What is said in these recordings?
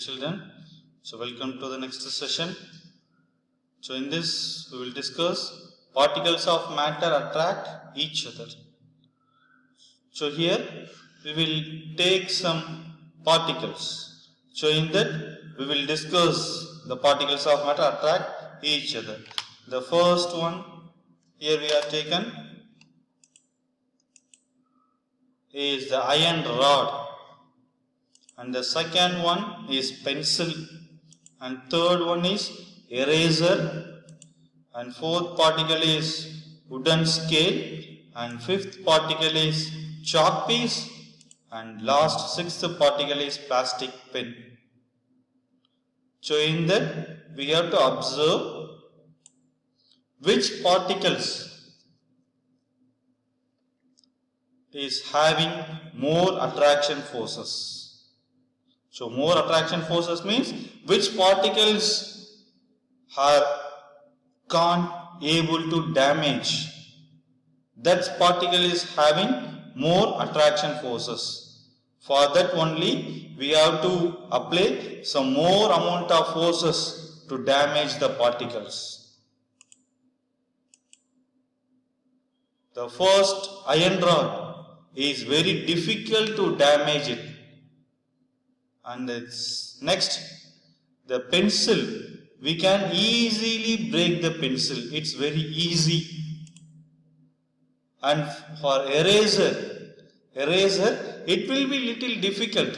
Children, so welcome to the next session. So in this we will discuss particles of matter attract each other. So here we will take some particles. So in that we will discuss the particles of matter attract each other. The first one here we have taken is the iron rod, and the second one is pencil, and third one is eraser, and fourth particle is wooden scale, and fifth particle is chalk piece, and last sixth particle is plastic pen. So in that we have to observe which particles is having more attraction forces. So more attraction forces means which particles are can't able to damage. That particle is having more attraction forces. For that only we have to apply some more amount of forces to damage the particles. The first iron rod is very difficult to damage it. And next, the pencil, we can easily break the pencil. It's very easy. And for eraser, it will be little difficult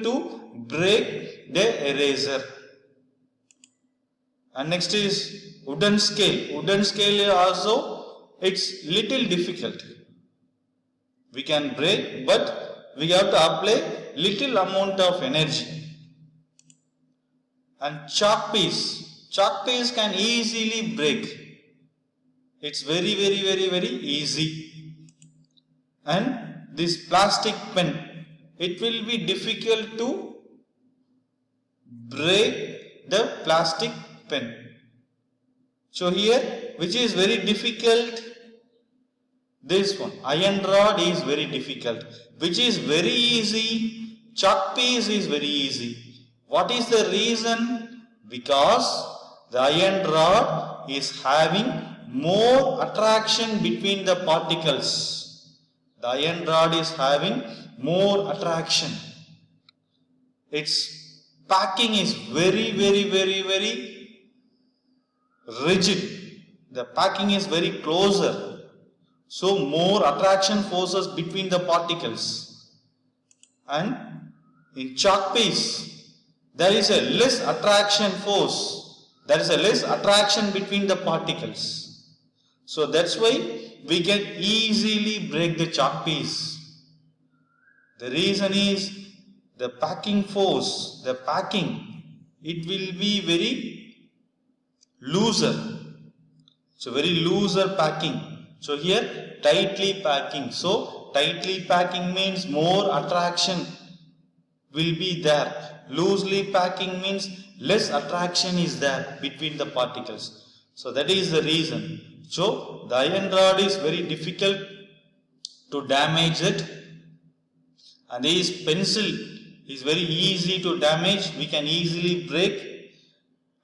to break the eraser. And next is wooden scale. Wooden scale also, it's little difficult. We can break, but we have to apply little amount of energy. And chalk piece can easily break. It's very easy. And this plastic pen, it will be difficult to break the plastic pen. So here, which is very difficult? This one, iron rod is very difficult. Which is very easy? Chalk piece is very easy. What is the reason? Because the iron rod is having more attraction between the particles. The iron rod is having more attraction. Its packing is very rigid. The packing is very closer. So more attraction forces between the particles. And in chalk piece, there is a less attraction force. There is a less attraction between the particles. So that's why we can easily break the chalk piece. The reason is the packing force, the packing, it will be very looser. So very looser packing. So here tightly packing. So tightly packing means more attraction will be there. Loosely packing means less attraction is there between the particles. So that is the reason. So the iron rod is very difficult to damage it. And this pencil is very easy to damage. We can easily break.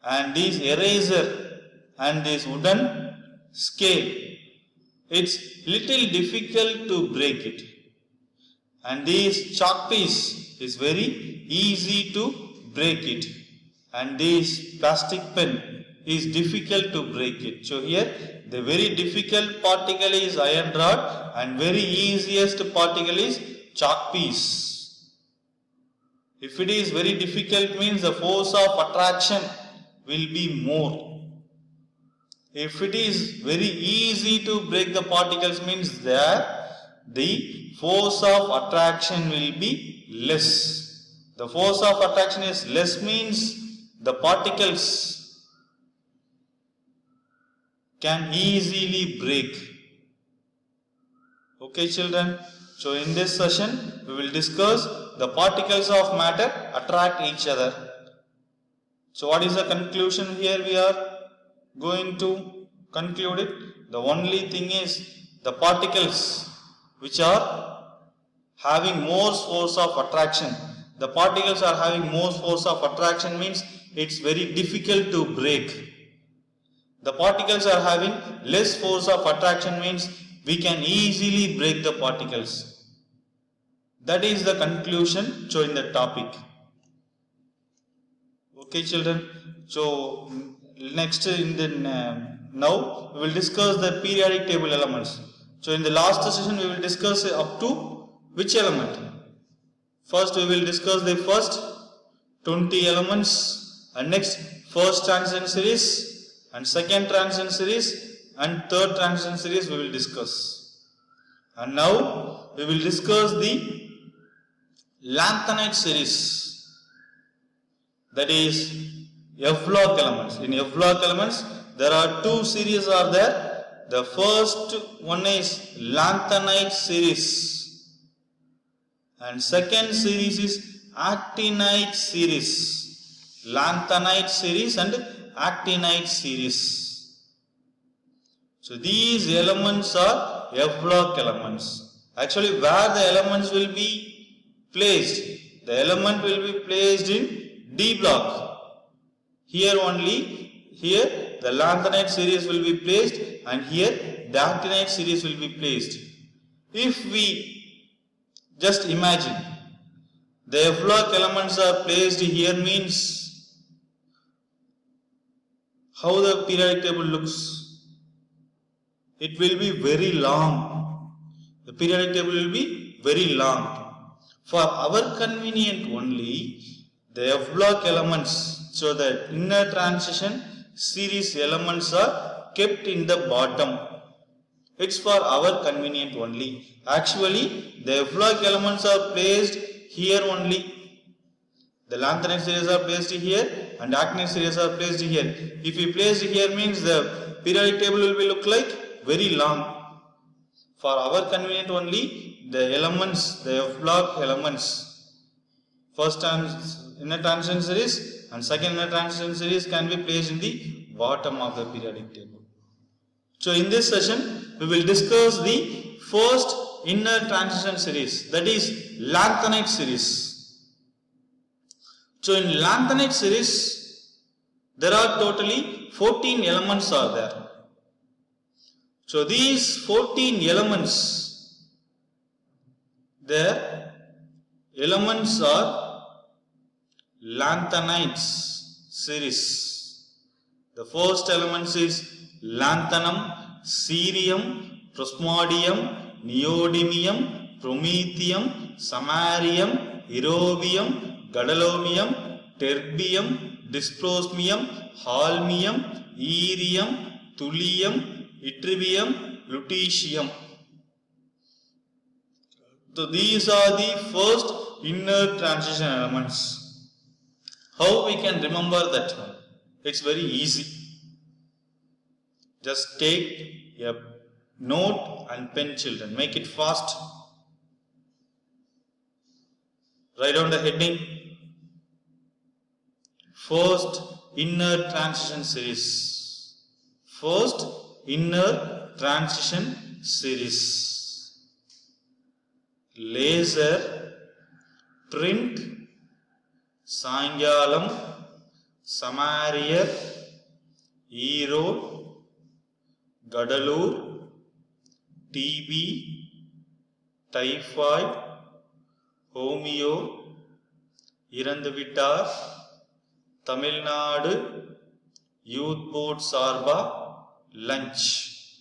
And this eraser and this wooden scale, it's little difficult to break it. And this chalk piece is very easy to break it. And this plastic pen is difficult to break it. So here the very difficult particle is iron rod and very easiest particle is chalk piece. If it is very difficult means the force of attraction will be more. If it is very easy to break the particles means that the force of attraction will be less. The force of attraction is less means the particles can easily break. Okay children, so in this session we will discuss the particles of matter attract each other. So what is the conclusion here we are going to conclude it? The only thing is the particles which are having more force of attraction, the particles are having more force of attraction means it's very difficult to break. The particles are having less force of attraction means we can easily break the particles. That is the conclusion in the topic. Okay children, so next in the now we will discuss the periodic table elements. So in the last session we will discuss up to which element? First we will discuss the first 20 elements, and next first transition series and second transition series and third transition series we will discuss. And now we will discuss the lanthanide series, that is F-block elements. In F-block elements there are two series are there. The first one is lanthanide series and second series is actinide series. Lanthanide series and actinide series. So these elements are F-block elements. Actually where the elements will be placed? The element will be placed in D block. Here only, here the lanthanide series will be placed and here the actinide series will be placed. If we just imagine the F-block elements are placed here means how the periodic table looks? It will be very long. The periodic table will be very long. For our convenient only, the F-block elements, so the inner transition series elements are kept in the bottom. It's for our convenient only. Actually, the F-block elements are placed here only. The lanthanide series are placed here and actinide series are placed here. If we place here means the periodic table will be look like very long. For our convenient only, the elements, the F-block elements, first inner transition series and second inner transition series can be placed in the bottom of the periodic table. So in this session we will discuss the first inner transition series, that is lanthanide series. So in lanthanide series there are totally 14 elements are there. So these 14 elements, their elements are lanthanides series. The first elements is lanthanum, cerium, prosmodium, neodymium, promethium, samarium, europium, gadolinium, terbium, dysprosium, holmium, irium, thulium, yttrium, lutetium. So these are the first inner transition elements. How we can remember that one? It's very easy. Just take a note and pen children. Make it fast. Write down the heading. First inner transition series. First inner transition series. Laser, print, Saingalam, Samarier, Erode, Gadalur, TB, typhoid, homeo, Irandhavittar, Tamil Nadu, Youth Board Sarba, lunch.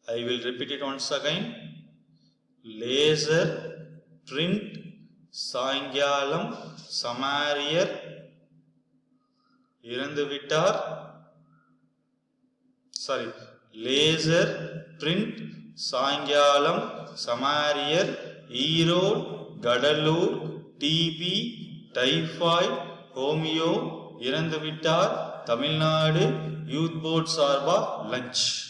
I will repeat it once again. Laser, print, Saingalam, Samarier, Irandhavittar, laser, print, Saingalam, Samarier, Erode, Gadalur, TB, typhoid, homeo, Irandhavittar, Tamil Nadu, Youth Board Sarba, lunch.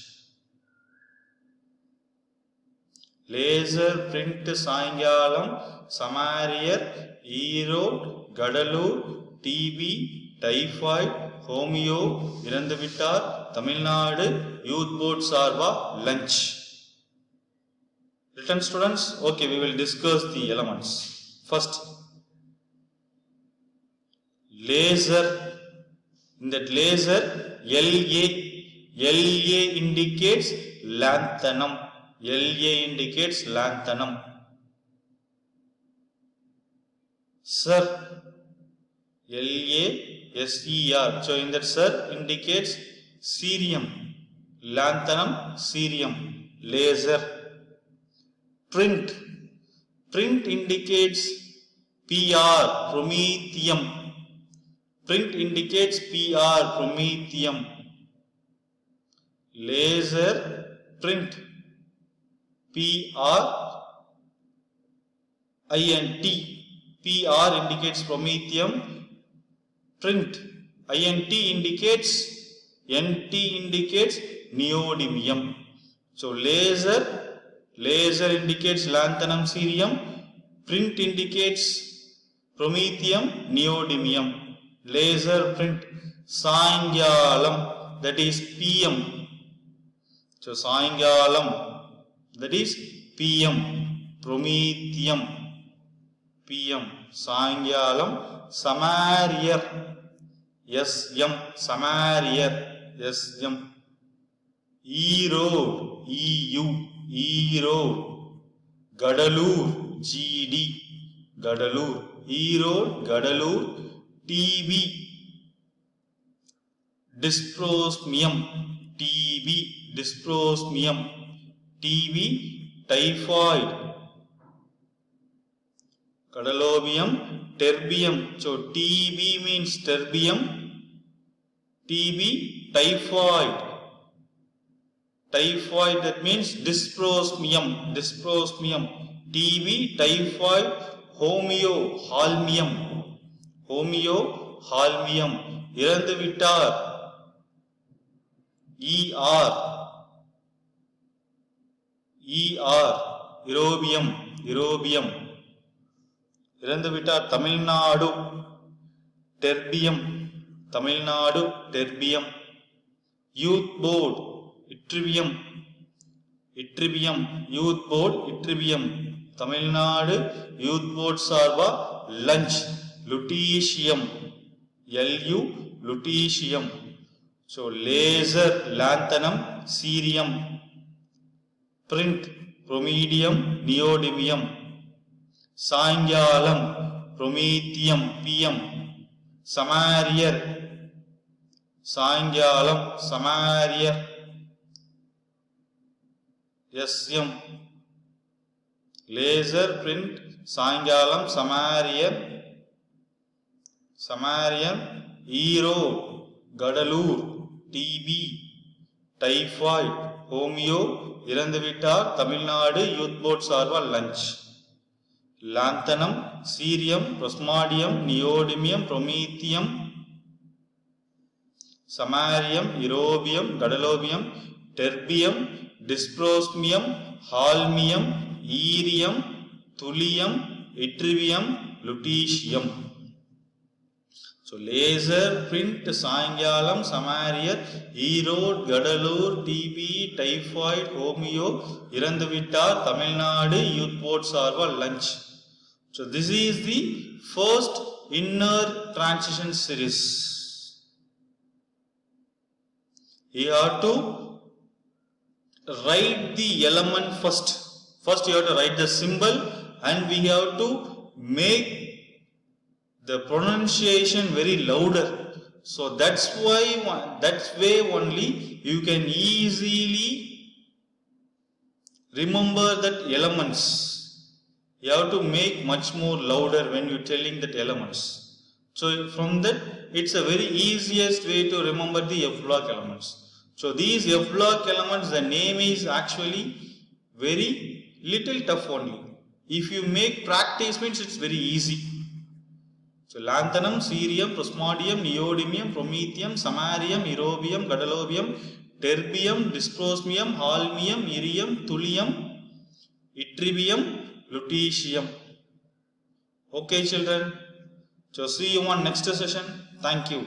Laser, print, Saingalam, Samarier, Erode, Gadalur, TB, typhoid, homeo, Irandhavittar, Tamil Nadu, Youth Board Sarba, lunch. Written students? Okay, we will discuss the elements. First, laser. In that laser, La indicates lanthanum. La indicates lanthanum. Sir, LASER. So in that sir indicates cerium. Lanthanum, cerium. Laser. Print. Print indicates PR, promethium. Print indicates PR, promethium. Laser print, PR INT. PR indicates promethium. Print INT indicates, NT indicates neodymium. So laser indicates lanthanum, cerium. Print indicates promethium, neodymium. Laser print. Saingalam, that is PM. So Saingalam, that is PM. Promethium, PM. Saingalam. Samarier, SM. Samarier, SM. Erode, EU. Erode. Gadalur, GD. Gadalur. Erode, Gadalur. TB. Dysprosmium, TB. Dysprosmium. TB. Typhoid. Cadalobium, terbium. So TB means terbium. TB, typhoid. Typhoid, that means dysprosmium. Dysprosmium. TB, typhoid. Homeo, holmium. Homeo, holmium. Iranduvitar. ER. Eurobium. Iranduvitar, Tamil Nadu. Terbium. Tamil Nadu, terbium. Youth board, yttrium. Youth board, yttrium. Tamil Nadu, youth board sarva, lunch. Lutetium. LU, lutetium. So laser, lanthanum, cerium. Print, promedium, neodymium. Saingalam, promethium, PM. Samarier, Saingalam, Samarier. SM. Laser, print, Saingalam, Samarier. Samarian. Erode, Gadalur, TB. Typhoid, Homeo, Iranduvitar, Tamil Nadu, youth board sarva, lunch. Lanthanum, cerium, plasmodium, neodymium, promethium, samarium, eurobium, gadalobium, terbium, dysprosmium, holmium, erium, thulium, yttrium, lutetium. So laser, print, Saingalam, Samarier, Erode, Gadalur, TB, typhoid, Homeo, Iranduvitar, Tamil Nadu, youth board sarva, lunch. So this is the first inner transition series. You have to write the element first. First you have to write the symbol and we have to make the pronunciation very louder. So that's way only you can easily remember that elements. You have to make much more louder when you are telling that elements. So from that, it's a very easiest way to remember the F block elements. So these F block elements, the name is actually very little tough only. If you make practice means it's very easy. So lanthanum, cerium, plasmodium, neodymium, promethium, samarium, eurobium, gadalobium, terbium, dysprosmium, holmium, erium, thulium, yttrium, lutetium. Okay children, so see you on next session. Thank you.